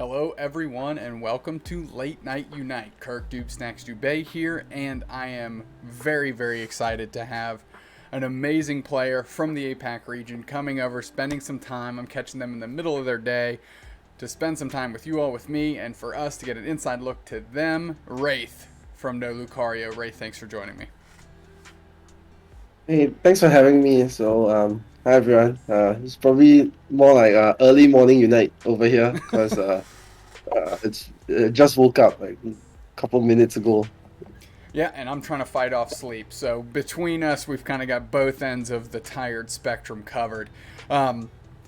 Hello, everyone, and welcome to Late Night Unite. Kirk doobsnax Dubé here, and I am very, very excited to have an amazing player from the APAC region coming over, spending some time. I'm catching them in the middle of their day to spend some time with you all, with me, and for us to get an inside look to them. Raithe from noLucario. Raithe, thanks for joining me. Hey, thanks for having me. Hi everyone. It's probably more like early morning unite over here because it's just woke up like a couple minutes ago. Yeah, and I'm trying to fight off sleep. So between us, we've kind of got both ends of the tired spectrum covered.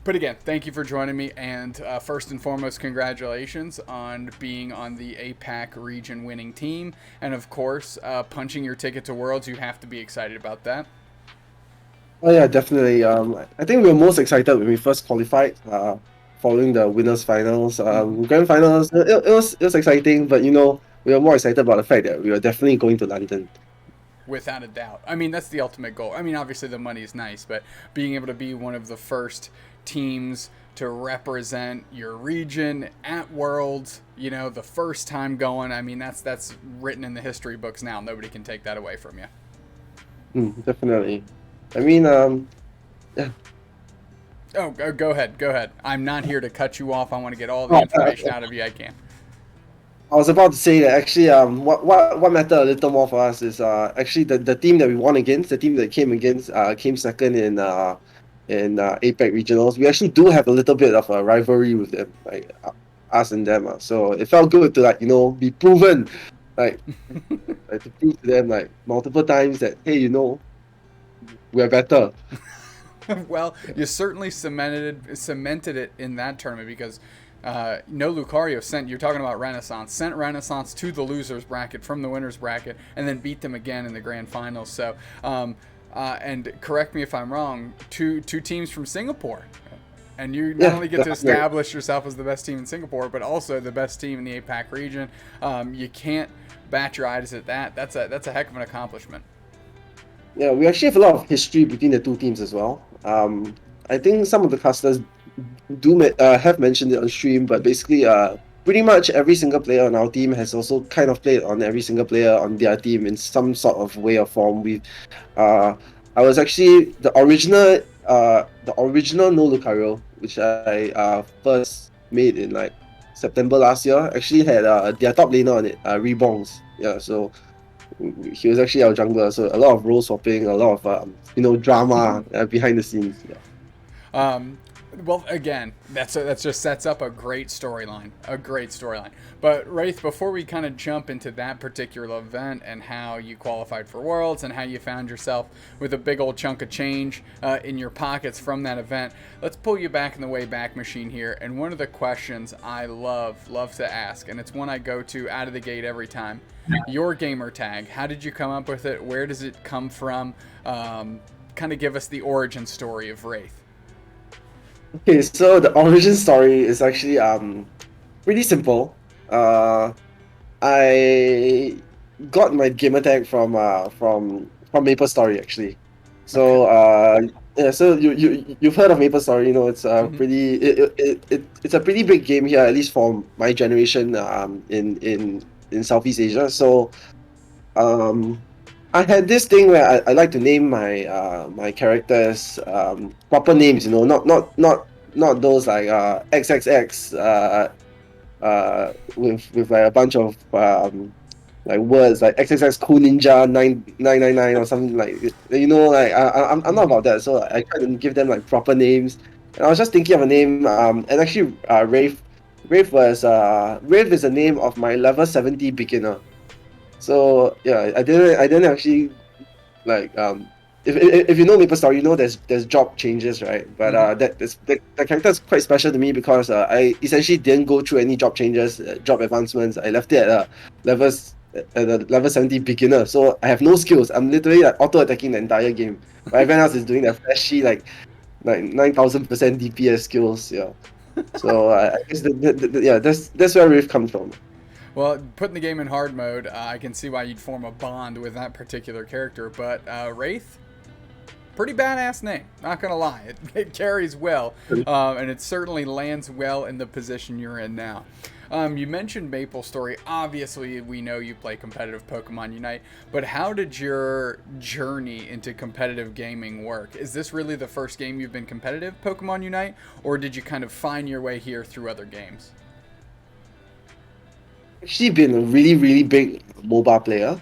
But again, thank you for joining me. And first and foremost, congratulations on being on the APAC region winning team. And of course, punching your ticket to Worlds. You have to be excited about that. Oh yeah, definitely. I think we were most excited when we first qualified. Following the winners finals, Mm-hmm. grand finals. It was exciting, but we were more excited about the fact that we were definitely going to London. Without a doubt. I mean, that's the ultimate goal. I mean, obviously the money is nice, but being able to be one of the first teams to represent your region at Worlds, the first time going, I mean, that's written in the history books now. Nobody can take that away from you. Definitely. I mean, yeah. Oh, go ahead. Go ahead. I'm not here to cut you off. I want to get all the Oh, information out of you I can. I was about to say that actually, what mattered a little more for us is actually the team that we won against, the team that came against, came second in APAC regionals. We actually do have a little bit of a rivalry with them, like us and them. So it felt good to be proven, like, to prove to them like multiple times that hey, we're better. Well, Yeah, you certainly cemented it in that tournament because noLucario sent, you're talking about Renaissance, sent Renaissance to the losers bracket from the winners bracket and then beat them again in the grand finals. So, and correct me if I'm wrong, two teams from Singapore. And you not yeah, only get to definitely. establish yourself as the best team in Singapore, but also the best team in the APAC region. You can't bat your eyes at that. That's a heck of an accomplishment. Yeah, we actually have a lot of history between the two teams as well. I think some of the casters have mentioned it on stream, but basically, pretty much every single player on our team has also kind of played on every single player on their team in some sort of way or form. Uh, I was actually the original No Lucario, which I first made in like September last year. Actually had their top laner on it, Rebongs. Yeah, so he was actually our jungler. So a lot of role swapping, a lot of drama behind the scenes. Yeah. Um, well, again, that's just sets up a great storyline, a great storyline. But Raithe, before we kind of jump into that particular event and how you qualified for Worlds and how you found yourself with a big old chunk of change in your pockets from that event, let's pull you back in the Wayback Machine here. And one of the questions I love to ask, and it's one I go to out of the gate every time. Your gamer tag. How did you come up with it? Where does it come from? Kind of give us the origin story of Raithe. Okay, so the origin story is actually pretty simple. Uh, I got my gamer tag from Maple Story actually. Okay. So yeah, so you've heard of Maple Story, it's Mm-hmm. it's a pretty big game here, at least for my generation in Southeast Asia. So um I had this thing where I like to name my characters proper names, not those like XXX with like a bunch of like words like XXX Cool Ninja 9999 or something like like I'm not Mm-hmm. about that, so I try to give them like proper names. And I was just thinking of a name, and actually Rafe is the name of my level 70 beginner. So yeah, I didn't actually like if you know Maple Story, there's job changes, right? But Mm-hmm. the character is quite special to me because I essentially didn't go through any job changes, job advancements. I left it at a level 70 beginner, so I have no skills. I'm literally like auto attacking the entire game. But everyone else is doing their flashy like 9,000% DPS skills. Yeah. So I guess yeah, that's where Rift comes from. Well, putting the game in hard mode, I can see why you'd form a bond with that particular character. But Raithe, Pretty badass name, not gonna lie. It carries well, and it certainly lands well in the position you're in now. You mentioned MapleStory. Obviously, we know you play competitive Pokemon Unite, but how did your journey into competitive gaming work? Is this really the first game you've been competitive Pokemon Unite, or did you kind of find your way here through other games? Actually been a really big mobile player.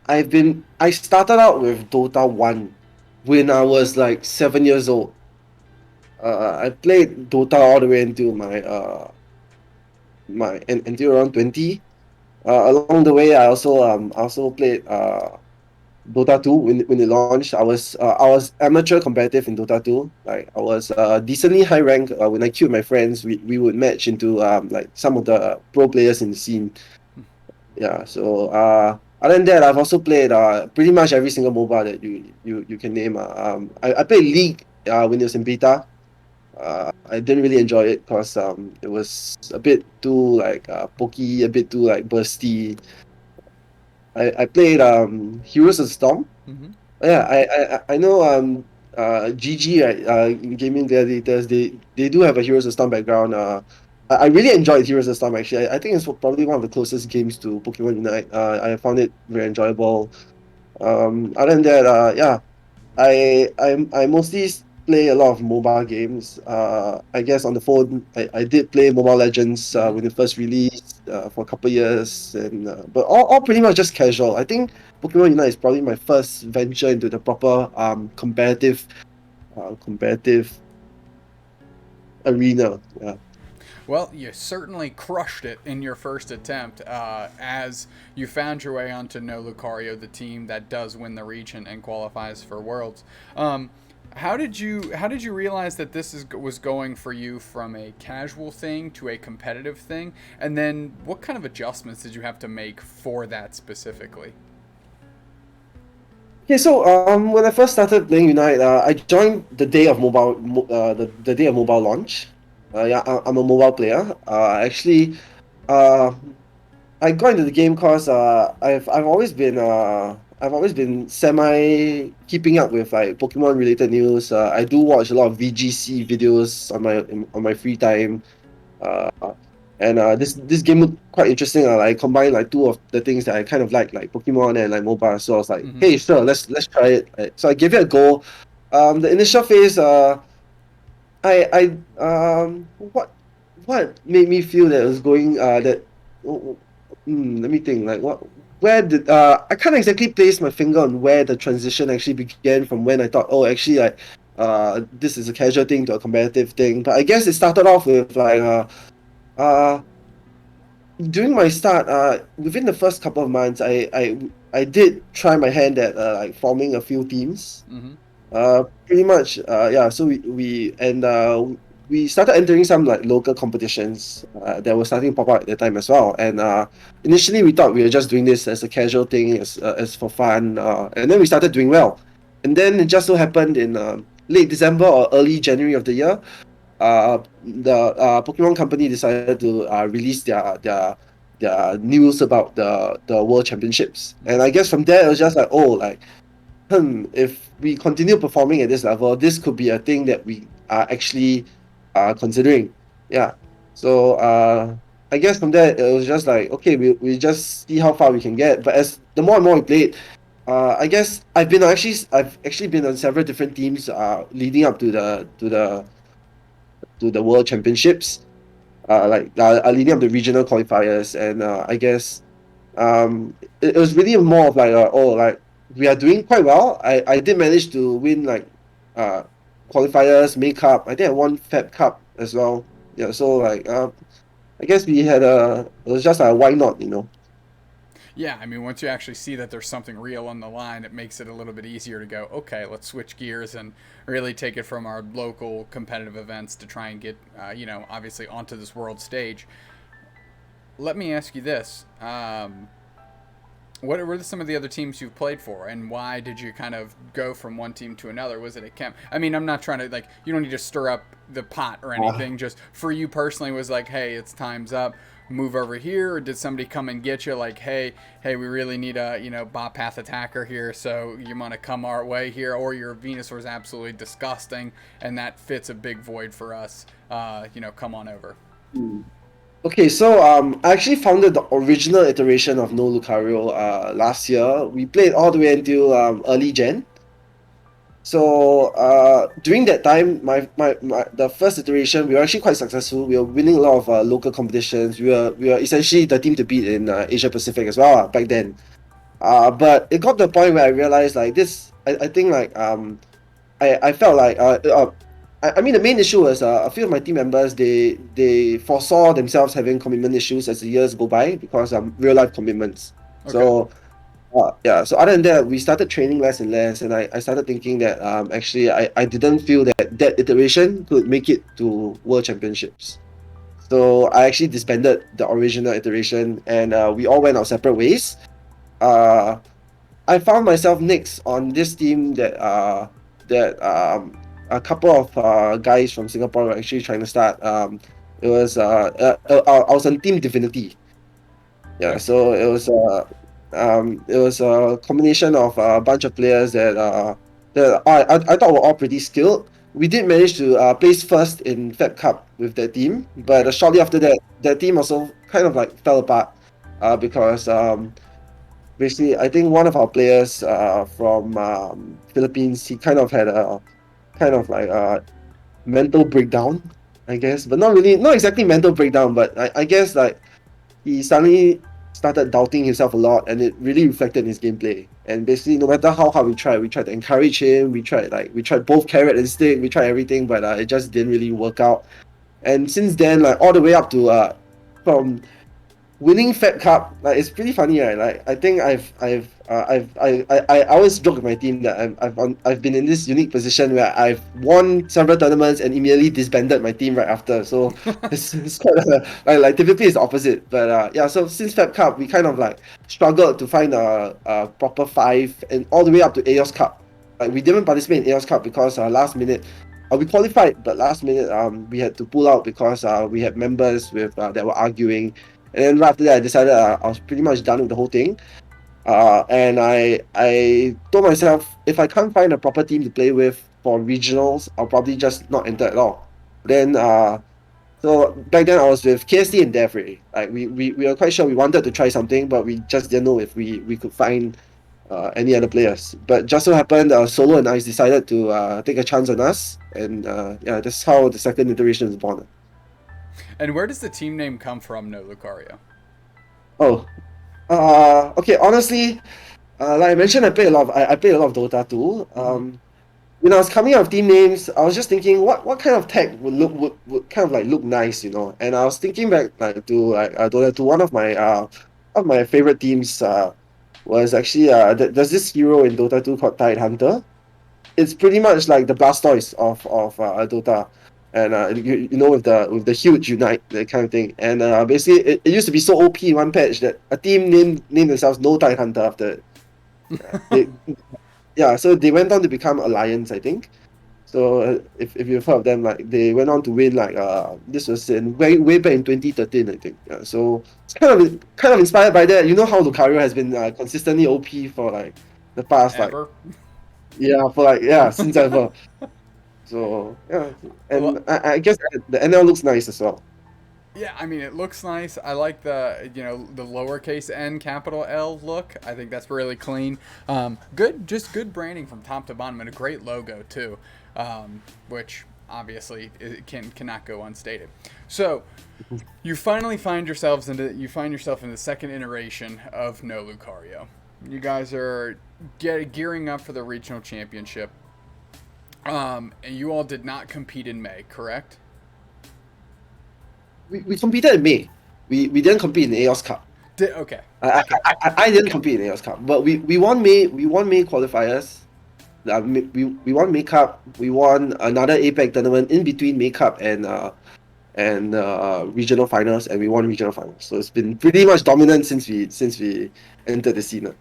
I started out with Dota 1 when I was like 7 years old. I played Dota all the way until until around 20. Along the way, I also played Dota 2 when it launched. I was amateur competitive in Dota 2. Like I was decently high rank. When I queued my friends, we would match into like some of the pro players in the scene. Yeah. So other than that, I've also played pretty much every single mobile that you can name. I played League when it was in beta. I didn't really enjoy it because it was a bit too like pokey, a bit too like bursty. I played Heroes of the Storm. Mm-hmm. Yeah, I know GG, right, Gaming Gladiators, they do have a Heroes of Storm background. I really enjoyed Heroes of Storm actually. I think it's probably one of the closest games to Pokemon Unite. I found it very enjoyable. Other than that, yeah, I mostly play a lot of mobile games. I guess on the phone, I did play Mobile Legends Mm-hmm. when it first released for a couple years, and but all pretty much just casual. I think Pokemon Unite is probably my first venture into the proper competitive arena. Yeah. Well, you certainly crushed it in your first attempt as you found your way onto noLucario, the team that does win the region and qualifies for Worlds. How did you realize that was going for you from a casual thing to a competitive thing? And then what kind of adjustments did you have to make for that specifically? Okay, so when I first started playing Unite, I joined the day of the day of mobile launch. Yeah, I'm a mobile player. Actually, uh, I got into the game because I've always been semi keeping up with like Pokemon related news. I do watch a lot of VGC videos on my free time. Uh, and this game looked quite interesting. I combined like two of the things that I kind of like Pokemon and like mobile. So I was like, Mm-hmm. hey, sure, let's try it. Right. So I gave it a go. The initial phase, what made me feel that it was going let me think like what where did I can't exactly place my finger on where the transition actually began from when I thought, oh, actually like this is a casual thing to a competitive thing. But I guess it started off with like uh during my start, within the first couple of months, I did try my hand at like forming a few teams. Mm-hmm. Pretty much, yeah. So we started entering some like local competitions that were starting to pop up at the time as well. And initially, we thought we were just doing this as a casual thing, as for fun. And then we started doing well. And then it just so happened in late December or early January of the year, the Pokemon company decided to release their news about the World Championships. And I guess from there it was just like, oh, like if we continue performing at this level, this could be a thing that we are actually considering. Yeah. So I guess from there it was just like, okay, we just see how far we can get. But as the more and more we played, I guess I've actually been on several different teams leading up to the World Championships, leading up the regional qualifiers, and I guess it was really more of like oh, like we are doing quite well. I did manage to win like uh qualifiers, make cup. I think I won Fab Cup as well. Yeah, so like I guess we had it was just like why not, you know. Yeah, I mean, once you actually see that there's something real on the line, it makes it a little bit easier to go, okay, let's switch gears and really take it from our local competitive events to try and get, obviously onto this world stage. Let me ask you this. What were some of the other teams you've played for, and why did you kind of go from one team to another? Was it a camp? I mean, I'm not trying to like, you don't need to stir up the pot or Uh, anything. Just for you personally, was like, hey, it's time's up, move over here, or did somebody come and get you? Like, hey, we really need a bot path attacker here, so you want to come our way here, or your Venusaur is absolutely disgusting, and that fits a big void for us. Come on over. Okay, so I actually founded the original iteration of noLucario last year. We played all the way until early Gen. So during that time, my the first iteration, we were actually quite successful. We were winning a lot of local competitions. We were essentially the team to beat in Asia Pacific as well back then. But it got to the point where I realized like this. I think like I felt like I mean the main issue was a few of my team members they foresaw themselves having commitment issues as the years go by because real life commitments. Okay. So yeah, so other than that, we started training less and less, and I started thinking that actually I didn't feel that that iteration could make it to World Championships. So I actually disbanded the original iteration, and we all went our separate ways. Uh, I found myself next on this team that a couple of guys from Singapore were actually trying to start. I was on Team Divinity. Yeah, Okay. so it was a combination of a bunch of players that I thought were all pretty skilled. We did manage to place first in Fed Cup with that team, but Okay. shortly after that, that team also kind of like fell apart because basically I think one of our players from Philippines, he kind of had a kind of like a mental breakdown, I guess, but not really, not exactly mental breakdown, but I guess like he suddenly started doubting himself a lot, and it really reflected in his gameplay. And basically, no matter how hard we tried to encourage him, we tried both carrot and stick, we tried everything, but it just didn't really work out. And since then, like all the way up to from winning Fed Cup, like it's pretty funny, right? Like I think I always joke with my team that I've been in this unique position where I've won several tournaments and immediately disbanded my team right after. So it's quite like typically it's the opposite. But yeah, so since Fed Cup we kind of like struggled to find a proper five and all the way up to AOS Cup. Like we didn't participate in AOS Cup because last minute we qualified, but last minute we had to pull out because we had members with that were arguing, and then right after that, I decided I was pretty much done with the whole thing. And I told myself if I can't find a proper team to play with for regionals, I'll probably just not enter at all. Then so back then I was with KST and Dev already. Like we were quite sure we wanted to try something, but we just didn't know if we could find any other players. But just so happened, Solo and I decided to take a chance on us, and yeah, that's how the second iteration is born. And where does the team name come from, No Lucario? Oh, okay. Honestly, like I mentioned, I played a lot of Dota too. Mm-hmm. When I was coming up with team names, I was just thinking what kind of tag would kind of like look nice, you know. And I was thinking back like to like Dota to one of my favorite teams was actually there's this hero in Dota 2 called Tide Hunter. It's pretty much like the Blastoise of Dota. And you know with the huge unite that kind of thing, and basically it used to be so OP in one patch that a team named themselves No Tide Hunter after it. They yeah, so they went on to become Alliance, I think. So if you've heard of them, like they went on to win like this was in way back in 2013, I think. Yeah, so it's kind of inspired by that. You know how Lucario has been consistently OP for like the past like Ever? yeah for like yeah since ever. So yeah, and Well, I guess the NL looks nice as well. yeah, I mean, it looks nice. I like the lowercase n capital L look. I think that's really clean. Just good branding from top to bottom, and a great logo too, which obviously it cannot go unstated. So, you find yourself in the second iteration of No Lucario. You guys are gearing up for the regional championship. And you all did not compete in May, correct? We competed in May. We didn't compete in the AOS Cup. Okay. I, Okay. I didn't compete in AOS Cup, but we won May qualifiers. We won May Cup. We won another APAC tournament in between May Cup and regional finals, and we won regional finals. So it's been pretty much dominant since we entered the scene.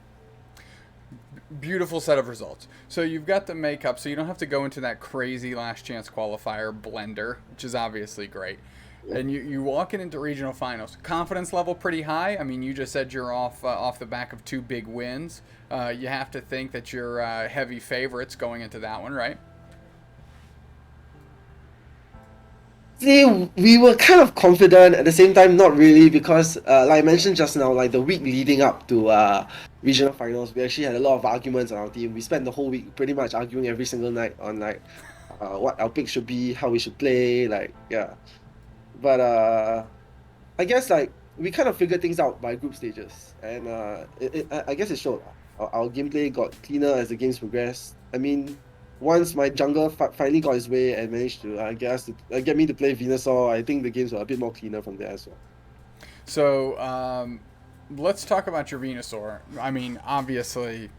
Beautiful set of results. So you've got the makeup, so you don't have to go into that crazy last chance qualifier blender, which is obviously great. Yeah. And you walking into regional finals, confidence level pretty high. I mean, you just said you're off the back of two big wins. You have to think that you're heavy favorites going into that one, right? See, we were kind of confident at the same time, not really, because like I mentioned just now, like the week leading up to regional finals, we actually had a lot of arguments on our team. We spent the whole week pretty much arguing every single night on like what our pick should be, how we should play, like yeah. But I guess like we kind of figured things out by group stages, and I guess it showed. Our gameplay got cleaner as the games progressed. I mean, once my jungler finally got his way and managed to get me to play Venusaur, I think the games were a bit more cleaner from there as well. So let's talk about your Venusaur. I mean, obviously,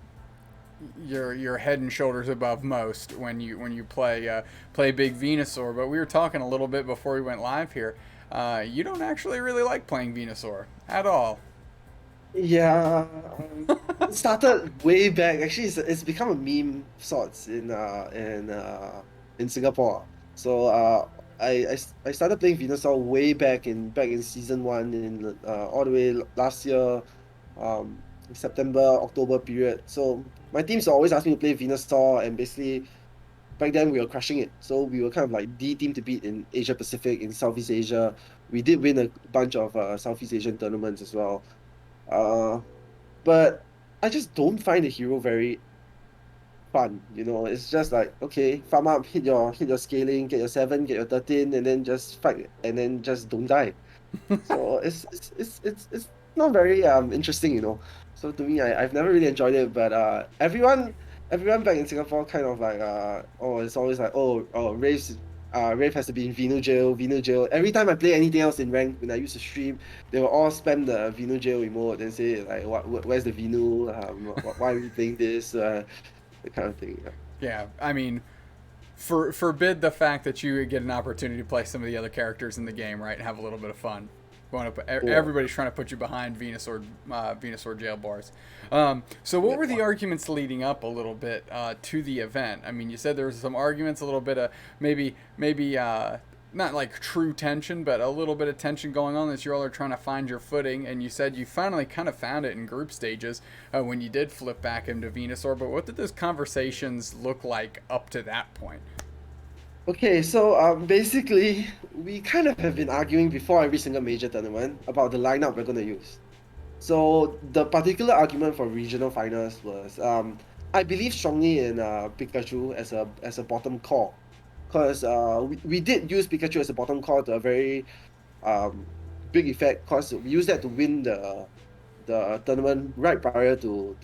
you're head and shoulders above most when you play big Venusaur. But we were talking a little bit before we went live here. You don't actually really like playing Venusaur at all. Yeah, it started way back. Actually, it's become a meme of sorts in Singapore. So I started playing Venusaur way back in season one in all the way last year, um September October period. So my teams always ask me to play Venusaur, and basically back then we were crushing it. So we were kind of like the team to beat in Asia Pacific, in Southeast Asia. We did win a bunch of Southeast Asian tournaments as well. Uh, but I just don't find the hero very fun. It's just like, okay, farm up, hit your scaling, get your 7, get your 13, and then just fight, and then just don't die. So it's not very interesting. So to me, I've never really enjoyed it, but everyone back in Singapore kind of like it's always like, Rafe has to be in Venu jail. Every time I play anything else in rank when I used to stream, they will all spam the Venu jail emote and say like, where's the Venu? Why are we playing this? That kind of thing. Yeah. Yeah, I mean, forbid the fact that you get an opportunity to play some of the other characters in the game, right, and have a little bit of fun. Yeah. Everybody's trying to put you behind Venusaur jail bars. So what were the arguments leading up a little bit to the event? I mean, you said there was some arguments, a little bit of maybe not like true tension, but a little bit of tension going on as you all are trying to find your footing. And you said you finally kind of found it in group stages when you did flip back into Venusaur. But what did those conversations look like up to that point? Okay, so basically, we kind of have been arguing before every single major tournament about the lineup we're going to use. So the particular argument for regional finals was, I believe strongly in Pikachu as a bottom core, because we did use Pikachu as a bottom core to a very um big effect, because we used that to win the tournament right prior to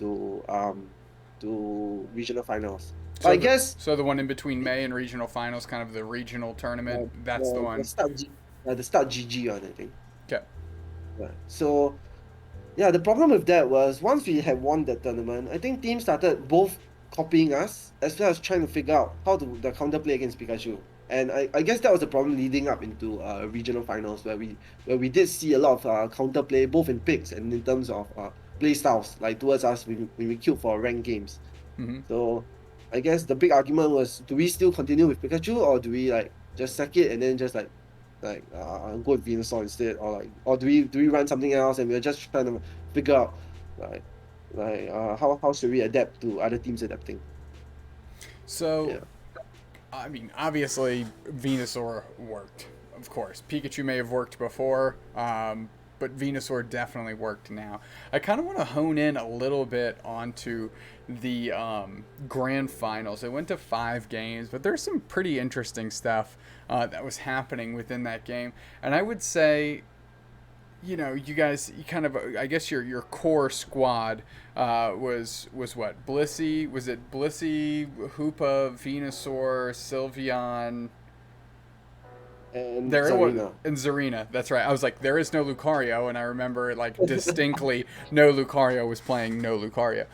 regional finals. But I guess So the one in between May and regional finals, kind of the regional tournament. That's the the one. start GG one, I think. Okay. Right. So yeah, the problem with that was once we had won that tournament, I think teams started both copying us as well as trying to figure out how to the counterplay against Pikachu. And I guess that was the problem leading up into regional finals where we did see a lot of counterplay both in picks and in terms of play styles like towards us when we queued for ranked games. Mm-hmm. So I guess the big argument was, do we still continue with Pikachu, or do we like just sack it and then just go with Venusaur instead, or do we run something else, and we're just trying to figure out like how should we adapt to other teams adapting. So Yeah. I mean, obviously, Venusaur worked. Of course, Pikachu may have worked before, but Venusaur definitely worked now. I kind of want to hone in a little bit onto the grand finals. It went to 5 games, but there's some pretty interesting stuff that was happening within that game. And I would say, you guys, you kind of, I guess your core squad was what? Blissey? Was it Blissey, Hoopa, Venusaur, Sylveon? And There it was, Zarina. and Zarina. That's right. I was like, there is no Lucario, and I remember like distinctly, no Lucario was playing no Lucario.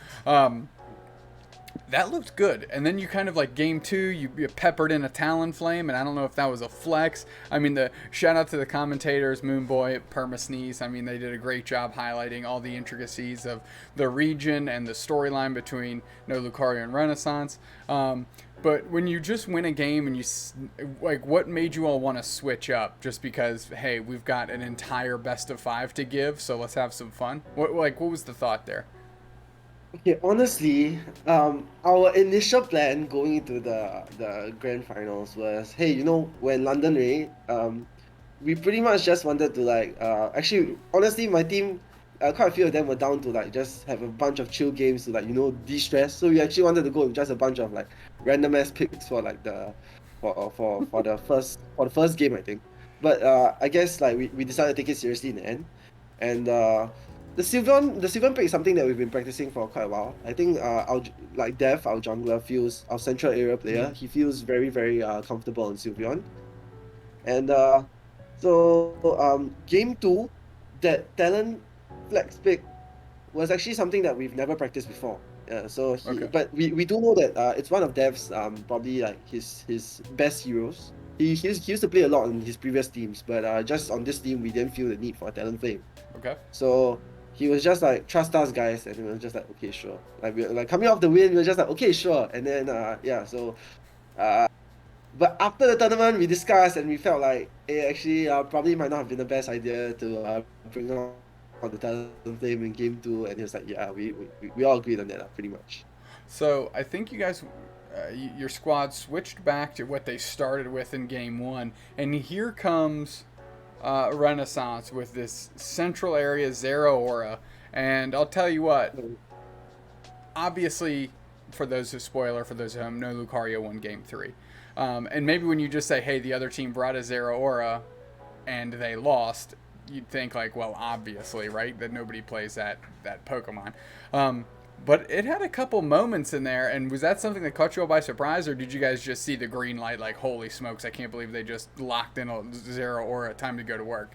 that looked good. And then you kind of like game two, you peppered in a Talon Flame, and I don't know if that was a flex. I mean, the shout out to the commentators, Moonboy, Perma Sneeze. I mean, they did a great job highlighting all the intricacies of the region and the storyline between noLucario and Renaissance. But when you just win a game and like, what made you all want to switch up? Just because, hey, we've got an entire best of five to give, so let's have some fun. What was the thought there? Okay, honestly, our initial plan going into the grand finals was, hey, when London raid, we pretty much just wanted to like, actually, honestly, my team, quite a few of them were down to like just have a bunch of chill games to like de-stress. So we actually wanted to go with just a bunch of like random ass picks for like for the first game, I think. But I guess like we decided to take it seriously in the end, and the Sylvan pick is something that we've been practicing for quite a while. I think like Dev, our jungler, feels our central area player. Mm-hmm. He feels very, very comfortable on Sylveon. And game two, that talent flex pick was actually something that we've never practiced before. Okay. But we do know that it's one of Dev's probably like his best heroes. He used to play a lot on his previous teams, but just on this team we didn't feel the need for a talent flame. Okay. So he was just like, trust us guys, and we were just like, okay, sure. Like we are like coming off the win, we were just like, okay, sure. And then yeah, so uh but after the tournament we discussed and we felt like it actually probably might not have been the best idea to bring on the talent flame in game two, and he was like, yeah, we all agreed on that pretty much. So I think you guys, your squad switched back to what they started with in game one, and here comes Renaissance with this central area Zero Aura, and I'll tell you what. Obviously, for those who spoiler for those who don't know, Lucario won game three, and maybe when you just say, "Hey, the other team brought a Zero Aura," and they lost, you'd think like, well, obviously, right, that nobody plays that Pokemon. But it had a couple moments in there, and was that something that caught you all by surprise, or did you guys just see the green light like, holy smokes, I can't believe they just locked in a Zero Aura, time to go to work?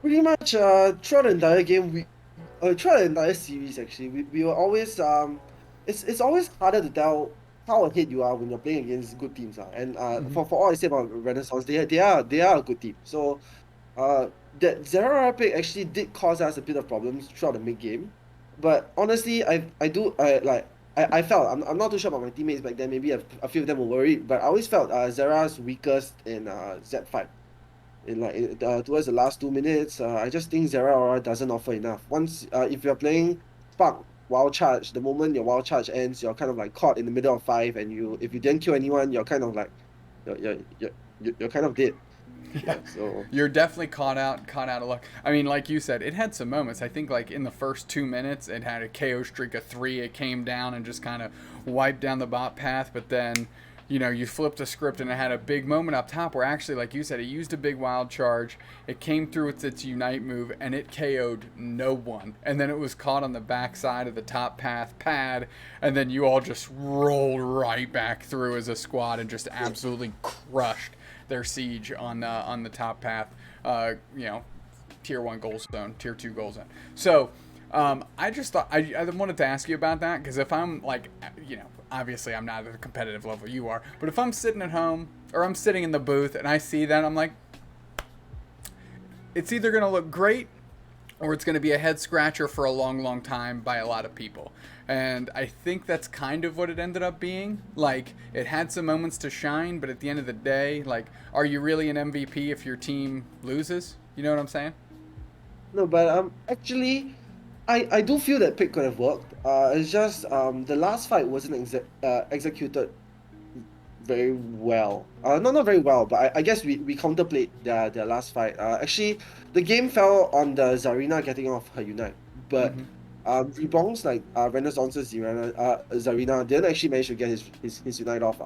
Pretty much throughout the entire game, throughout the entire series actually, we were always it's always harder to tell how ahead you are when you're playing against good teams. And Mm-hmm. for all I say about Renaissance, they are a good team. So that Zera pick actually did cause us a bit of problems throughout the mid game. But honestly, I felt I'm not too sure about my teammates back then. Maybe a few of them were worried, but I always felt Zera's weakest in Z5 towards the last 2 minutes. I just think Zera Aura doesn't offer enough. Once if you're playing Spark Wild Charge, the moment your Wild Charge ends, you're kind of like caught in the middle of five, and if you didn't kill anyone, you're kind of like you're kind of dead. Yeah, Yeah. So you're definitely caught out of luck. I mean, like you said, it had some moments. I think like in the first 2 minutes, it had a KO streak of three. It came down and just kind of wiped down the bot path. But then, you flipped the script and it had a big moment up top where actually, like you said, it used a big wild charge. It came through with its Unite move and it KO'd no one. And then it was caught on the backside of the top path pad. And then you all just rolled right back through as a squad and just absolutely crushed their siege on the top path. Tier 1 goal zone, tier 2 goal zone. So I just thought I wanted to ask you about that because if I'm like, obviously I'm not at the competitive level you are, but if I'm sitting at home or I'm sitting in the booth and I see that, I'm like, it's either going to look great or it's going to be a head scratcher for a long, long time by a lot of people. And I think that's kind of what it ended up being. Like, it had some moments to shine, but at the end of the day, like, are you really an MVP if your team loses? You know what I'm saying? no, but actually, I do feel that pick could have worked. It's just the last fight wasn't executed very well. Not very well, but I guess we counterplayed their last fight. Actually, the game fell on the Zarina getting off her Unite, but Mm-hmm. Reborn's like Renaissance's Zarina didn't actually manage to get his Unite off,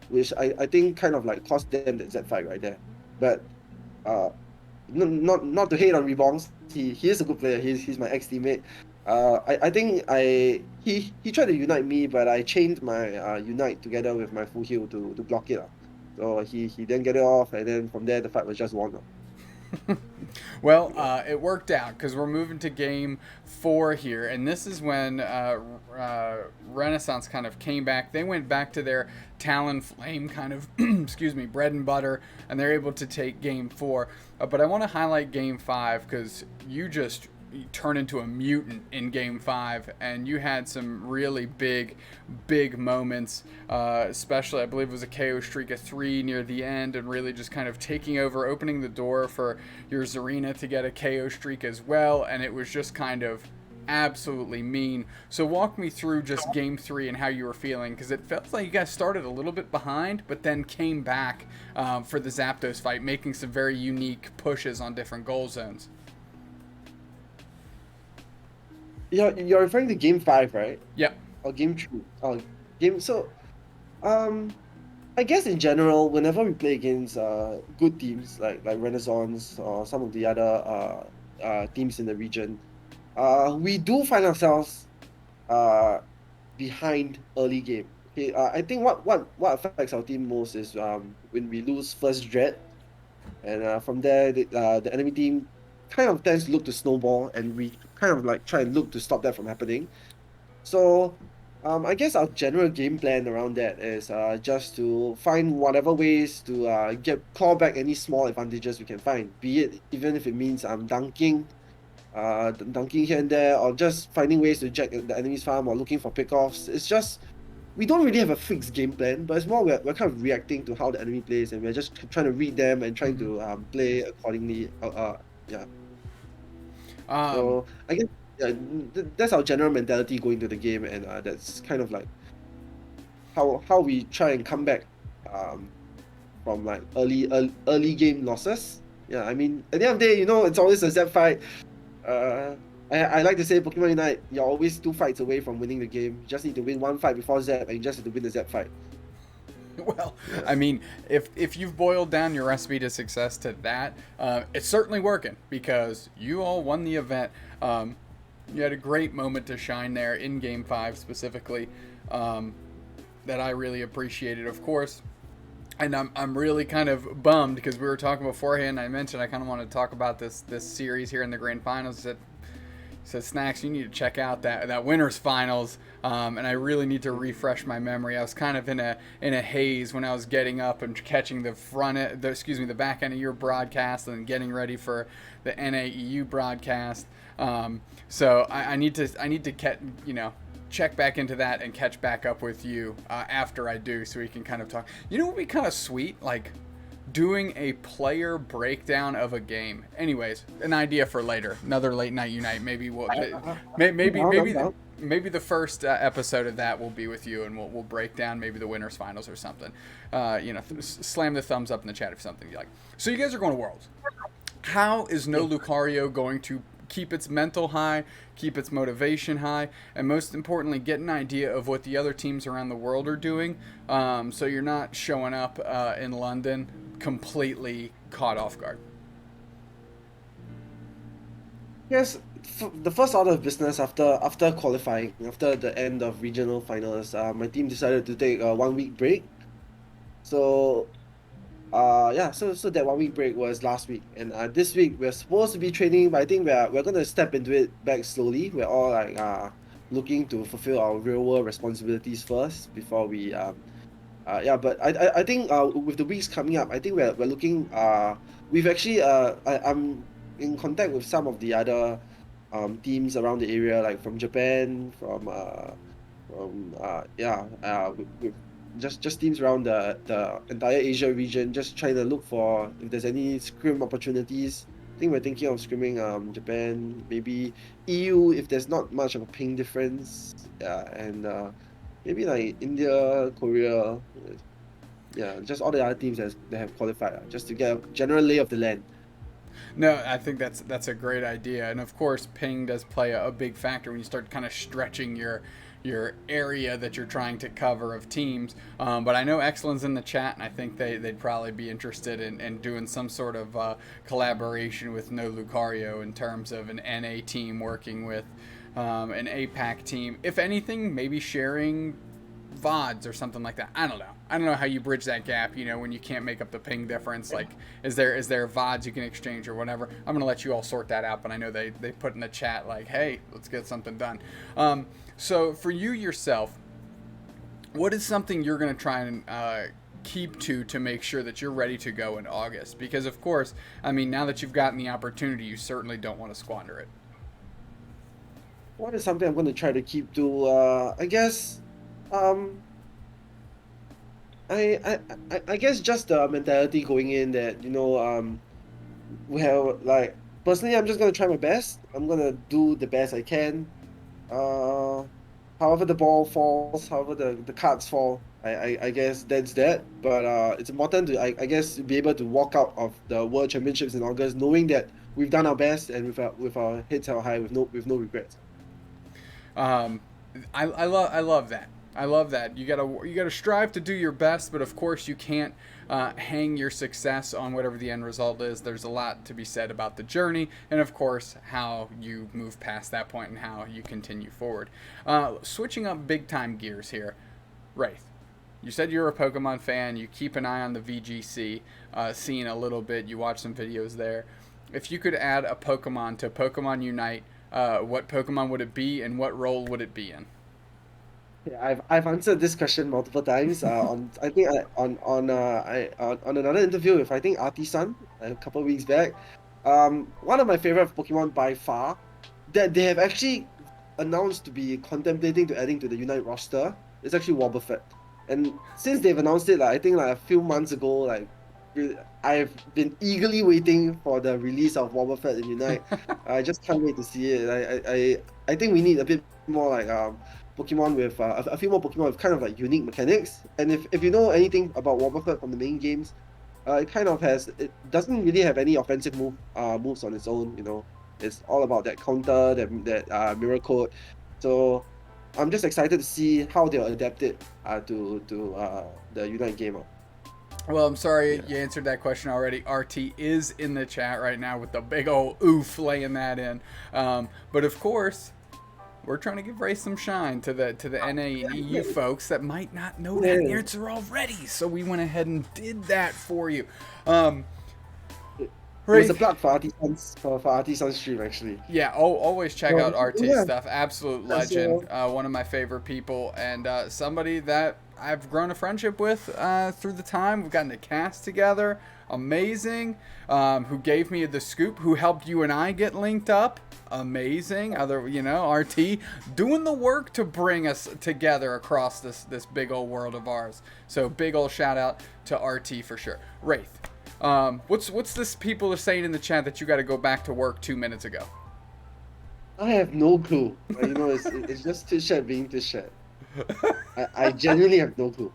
which I think kind of like cost them that Z fight right there. But uh, not to hate on Reborns. He is a good player. He's my ex teammate. I think he tried to unite me, but I chained my unite together with my full heal to block it. So he then get it off, and then from there the fight was just won. Well, it worked out because we're moving to game 4 here, and this is when Renaissance kind of came back. They went back to their Talonflame kind of, excuse me, bread and butter, and they're able to take game 4. But I want to highlight game 5 because you just turn into a mutant in game 5, and you had some really big moments, especially I believe it was a KO streak of 3 near the end, and really just kind of taking over, opening the door for your Zarina to get a KO streak as well, and it was just kind of absolutely mean. So walk me through just game 3 and how you were feeling, because it felt like you guys started a little bit behind but then came back for the Zapdos fight, making some very unique pushes on different goal zones. You're referring to game 5, right? Yep. Or game 3? Oh, game. So, um, I guess in general, whenever we play against good teams like Renaissance or some of the other teams in the region, we do find ourselves uh behind early game. Okay, I think what affects our team most is when we lose first dread, and from there the enemy team kind of tends to look to snowball, and we kind of like try and look to stop that from happening. So I guess our general game plan around that is just to find whatever ways to get claw back any small advantages we can find, be it even if it means dunking, dunking here and there, or just finding ways to jack the enemy's farm or looking for pickoffs. It's just we don't really have a fixed game plan, but it's more we're kind of reacting to how the enemy plays, and we're just trying to read them and trying to play accordingly. Yeah. Um, So I guess that's our general mentality going to the game, and that's kind of like how we try and come back um, from like early game losses. Yeah, I mean at the end of the day, it's always a Z fight. Uh, I like to say Pokemon Unite, you're always 2 fights away from winning the game. You just need to win 1 fight before Zap, and you just have to win the Zap fight. well, Yeah. I mean, if you've boiled down your recipe to success to that, it's certainly working because you all won the event. You had a great moment to shine there in Game 5 specifically that I really appreciated, of course. And I'm really kind of bummed because we were talking beforehand. I mentioned I kind of want to talk about this series here in the grand finals. Said Snacks, you need to check out that winners finals, and I really need to refresh my memory. I was kind of in a haze when I was getting up and catching the back end of your broadcast and getting ready for the NAEU broadcast. So I need to check back into that and catch back up with you after I do, so we can kind of talk. You know what would be kind of sweet, like doing a player breakdown of a game. Anyways, an idea for later. Another late night unite. Maybe maybe the first episode of that will be with you, and we'll break down maybe the winners finals or something. Slam the thumbs up in the chat if something you like. So you guys are going to Worlds. How is noLucario going to keep its mental high, keep its motivation high, and most importantly, get an idea of what the other teams around the world are doing, so you're not showing up in London completely caught off guard? Yes, the first order of business after qualifying, after the end of regional finals, my team decided to take a 1 week break. So so that 1 week break was last week, and this week we're supposed to be training, but I think we're gonna step into it back slowly. We're all like looking to fulfill our real world responsibilities first before we but I think with the weeks coming up, I think we're looking we've actually I'm in contact with some of the other teams around the area, like from Japan, from with just teams around the entire Asia region, just trying to look for if there's any scrim opportunities. I think we're thinking of scrimming Japan, maybe EU if there's not much of a ping difference. Yeah, and maybe like India, Korea. Yeah, just all the other teams that have qualified, just to get a general lay of the land. No, I think that's a great idea, and of course, ping does play a big factor when you start kind of stretching your area that you're trying to cover of teams. But I know Excellent's in the chat, and I think they'd probably be interested in doing some sort of collaboration with noLucario in terms of an NA team working with an APAC team. If anything, maybe sharing VODs or something like that. I don't know. I don't know how you bridge that gap. You know, when you can't make up the ping difference. Like, is there VODs you can exchange or whatever? I'm gonna let you all sort that out. But I know they put in the chat like, hey, let's get something done. So for you yourself, what is something you're gonna try and keep to make sure that you're ready to go in August? Because of course, I mean, now that you've gotten the opportunity, you certainly don't want to squander it. What is something I'm going to try to keep to? I guess, um, I guess just the mentality going in that we have like personally, I'm just going to try my best. I'm going to do the best I can. Uh, However the ball falls, however the cards fall, I guess that's that. But it's important to I guess be able to walk out of the World Championships in August knowing that we've done our best and with our heads held high with no regrets. Um, I love that. I love that. You gotta strive to do your best, but of course you can't hang your success on whatever the end result is. There's a lot to be said about the journey, and of course how you move past that point and how you continue forward. Switching up big time gears here, Raithe. You said you're a Pokemon fan. You keep an eye on the VGC scene a little bit. You watch some videos there. If you could add a Pokemon to Pokemon Unite, what Pokemon would it be, and what role would it be in? Yeah, I've answered this question multiple times. On I think on another interview with I think Artisan a couple of weeks back. One of my favorite Pokemon by far that they have actually announced to be contemplating to adding to the Unite roster is actually Wobbuffet. And since they've announced it, like I think like a few months ago, I've been eagerly waiting for the release of Wobbuffet in Unite. I just can't wait to see it. I think we need a bit more like Pokemon with a few more Pokemon with kind of like unique mechanics. And if you know anything about Wobbuffet from the main games, it doesn't really have any offensive moves on its own. It's all about that counter, that mirror code. So I'm just excited to see how they'll adapt it to the Unite game. Well, I'm sorry Yeah. you answered that question already. RT is in the chat right now with the big old oof laying that in. But of course, we're trying to give Ray some shine to the NA and EU folks that might not know that Yeah. answer already. So we went ahead and did that for you. Um, It was Ray, a plug for Artisan's stream actually. yeah, always check out RT Yeah. stuff. Absolute legend. One of my favorite people, and somebody that I've grown a friendship with through the time. We've gotten to cast together. Amazing. Who gave me the scoop? Who helped you and I get linked up? Amazing. RT doing the work to bring us together across this big old world of ours. So big old shout out to RT for sure. Raithe. What's this people are saying in the chat that you got to go back to work 2 minutes ago? I have no clue. It's just Tishat being Tishat. I genuinely have no clue.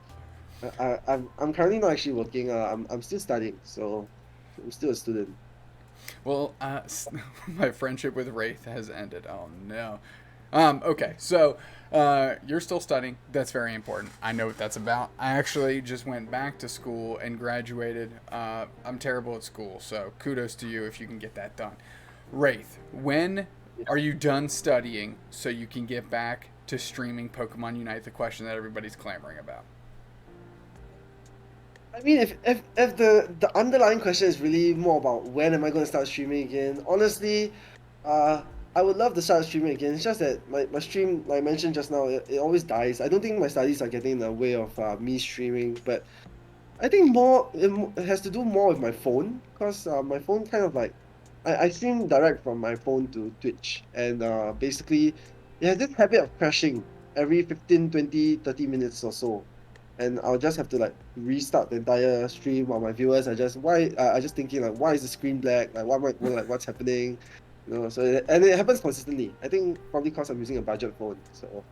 I'm currently not actually working. I'm still studying, so I'm still a student. Well, my friendship with Raithe has ended. Oh no. Okay, so you're still studying. That's very important. I know what that's about. I actually just went back to school and graduated. I'm terrible at school, so kudos to you if you can get that done. Raithe, when are you done studying so you can get back to streaming Pokemon Unite? The question that everybody's clamoring about. I mean, if the underlying question is really more about when am I going to start streaming again, honestly, uh, I would love to start streaming again. It's just that my stream, like I mentioned just now, it always dies. I don't think my studies are getting in the way of me streaming, but I think it has to do more with my phone because my phone kind of like I stream direct from my phone to Twitch and basically it has this habit of crashing every 15, 20, 30 minutes or so. And I'll just have to like restart the entire stream while my viewers are just thinking like why is the screen black? Like what's happening? And it happens consistently. I think probably because I'm using a budget phone. So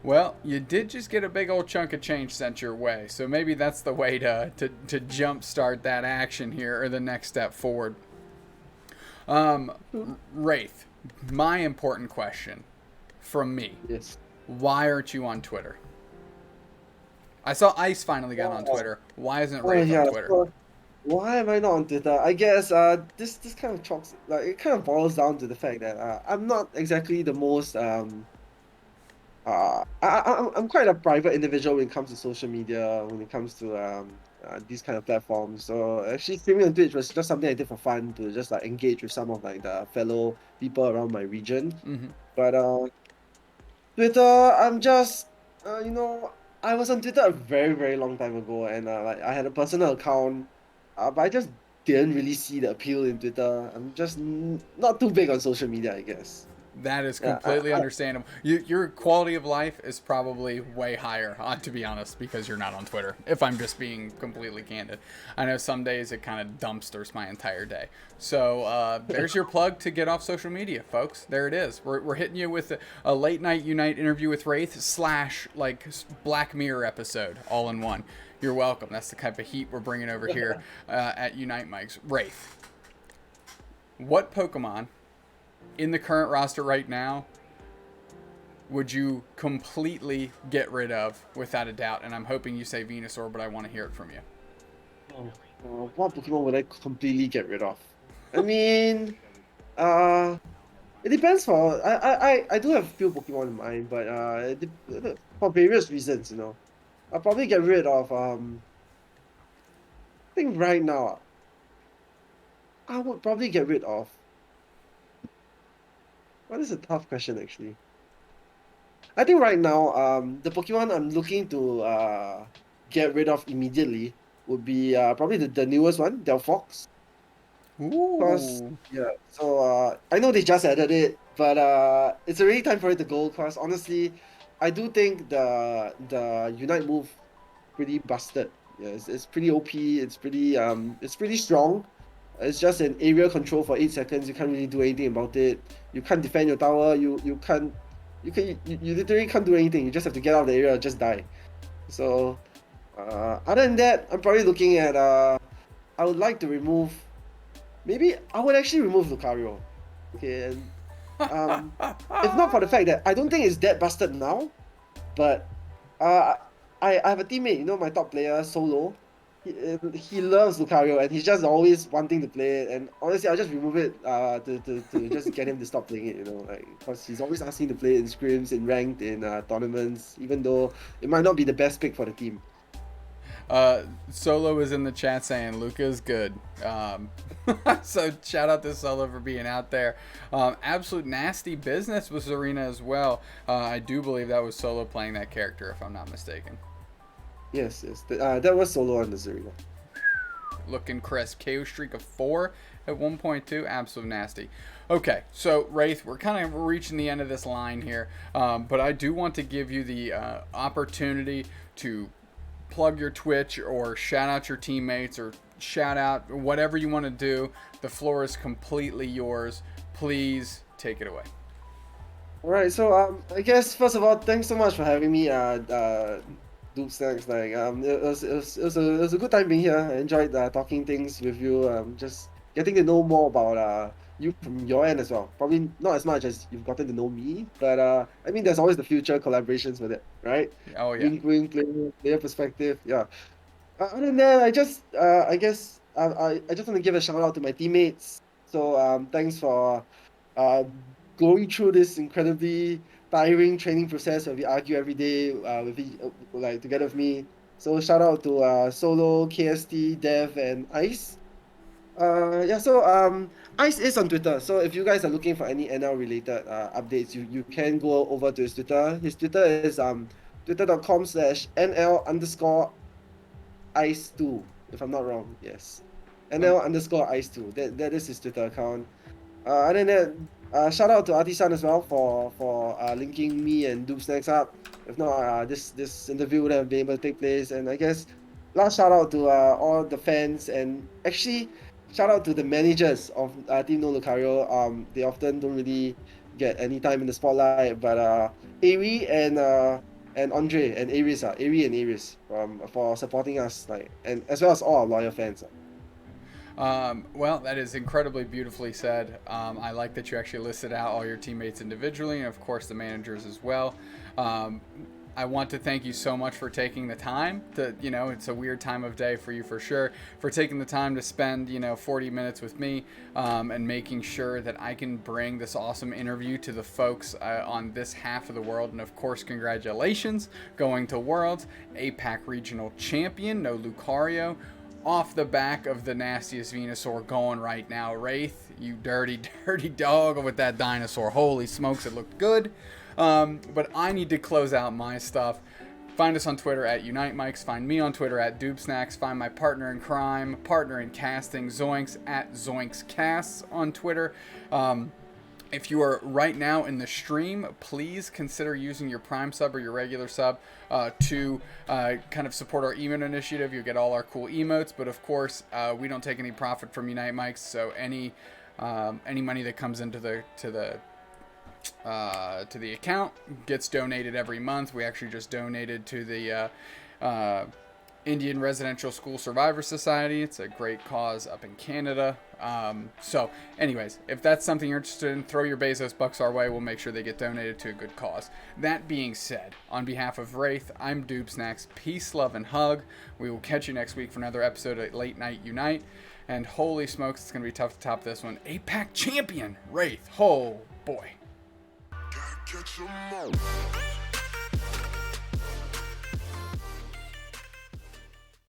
Well, you did just get a big old chunk of change sent your way, so maybe that's the way to jumpstart that action here or the next step forward. Raithe, my important question from me: yes. why aren't you on Twitter? I saw Ice finally got on Twitter. Why isn't Oh Raithe on yeah, Twitter? so why am I not on Twitter? I guess this kind of chalks like it kind of boils down to the fact that I'm not exactly the most I'm quite a private individual when it comes to social media, when it comes to these kind of platforms. So actually, streaming on Twitch was just something I did for fun to just like engage with some of like the fellow people around my region. Mm-hmm. But Twitter, I'm just you know, I was on Twitter a very very long time ago, and like I had a personal account, but I just didn't really see the appeal in Twitter. I'm just not too big on social media, I guess. That is Yeah, completely understandable. Your quality of life is probably way higher, to be honest, because you're not on Twitter. If I'm just being completely candid, I know some days it kind of dumpsters my entire day. So there's your plug to get off social media, folks. There it is. We're hitting you with a late night Unite interview with Raithe slash like Black Mirror episode all in one. You're welcome. That's the type of heat we're bringing over here at Unite Mics. Raithe, what Pokemon in the current roster right now would you completely get rid of without a doubt? And I'm hoping you say Venusaur, but I want to hear it from you. Oh, what Pokemon would I completely get rid of? I mean, uh, it depends I do have a few Pokemon in mind, but for various reasons, you know. I'll probably get rid of I think right now I would probably get rid of what is a tough question actually. I think right now the Pokemon I'm looking to get rid of immediately would be probably the newest one, Delphox. Cause Ooh. yeah, so I know they just added it, but it's already time for it to go. Cause honestly, I do think the Unite move pretty busted. Yeah, it's pretty OP. It's pretty strong. It's just an area control for 8 seconds. You can't really do anything about it. You can't defend your tower. You literally can't do anything. You just have to get out of the area or just die. So other than that, I'm probably looking at I would like to remove. Maybe I would actually remove Lucario. Okay, and um, if not for the fact that I don't think it's that busted now, but uh, I have a teammate, you know, my top player Solo. He loves Lucario and he's just always wanting to play it. And honestly, I'll just remove it to just get him to stop playing it, you know, like because he's always asking to play it in scrims, in ranked, in tournaments, even though it might not be the best pick for the team. Solo is in the chat saying Luca is good. So shout out to Solo for being out there. Absolute nasty business with Zarina as well. I do believe that was Solo playing that character, if I'm not mistaken. Yes, yes, that was Solo on the Zarina. Looking crisp. KO streak of 4 at 1.2. Absolute nasty. Okay, so Raithe, we're kind of reaching the end of this line here, but I do want to give you the opportunity to plug your Twitch or shout out your teammates or shout out whatever you want to do. The floor is completely yours. Please take it away. All right, so I guess first of all, thanks so much for having me. Doobsnax, like it was a good time being here. I enjoyed talking things with you. Just getting to know more about you from your end as well. Probably not as much as you've gotten to know me, but I mean, there's always the future collaborations with it, right? Oh yeah. Wink, wink, player perspective. Yeah. Other than that, I guess I just want to give a shout out to my teammates. So thanks for uh going through this incredibly tiring training process where we argue every day like together with me. So shout out to Solo, KST, Dev, and Ice. Yeah, so Ice is on Twitter. So if you guys are looking for any NL related updates, you can go over to his Twitter. His Twitter is twitter.com/NL_ice2, if I'm not wrong. Yes. Um, NL_ice2. That is his Twitter account. Other than that, shout out to Artisan as well for linking me and doobsnax up. If not, this interview would have been able to take place. And I guess last shout out to all the fans and actually shout out to the managers of Team noLucario. They often don't really get any time in the spotlight, but Ari and Andre and Aries, Ari and Aries for supporting us, like, and as well as all our loyal fans. well, that is incredibly beautifully said. I like that you actually listed out all your teammates individually, and of course the managers as well. I want to thank you so much for taking the time to, it's a weird time of day for you for sure, for taking the time to spend, 40 minutes with me, and making sure that I can bring this awesome interview to the folks on this half of the world. And of course, congratulations going to Worlds, APAC Regional Champion, noLucario, off the back of the nastiest Venusaur going right now. Raithe, you dirty, dirty dog with that dinosaur. Holy smokes, it looked good. But I need to close out my stuff. Find us on Twitter at Unite Mics. Find me on Twitter at doobsnax. Find my partner in crime, partner in casting, Zoinks, at ZoinksCasts on Twitter. If you are right now in the stream, please consider using your Prime sub or your regular sub to kind of support our emote initiative. You'll get all our cool emotes, but of course, we don't take any profit from Unite Mics, so any money that comes into the account gets donated every month. We actually just donated to the Indian Residential School Survivor Society. It's a great cause up in Canada. So anyways, if that's something you're interested in, throw your Bezos bucks our way. We'll make sure they get donated to a good cause. That being said, on behalf of Raithe, I'm doobsnax. Peace, love, and hug. We will catch you next week for another episode of Late Night Unite. And holy smokes, it's going to be tough to top this one. APAC champion, Raithe. Oh boy. Gotta catch 'em all.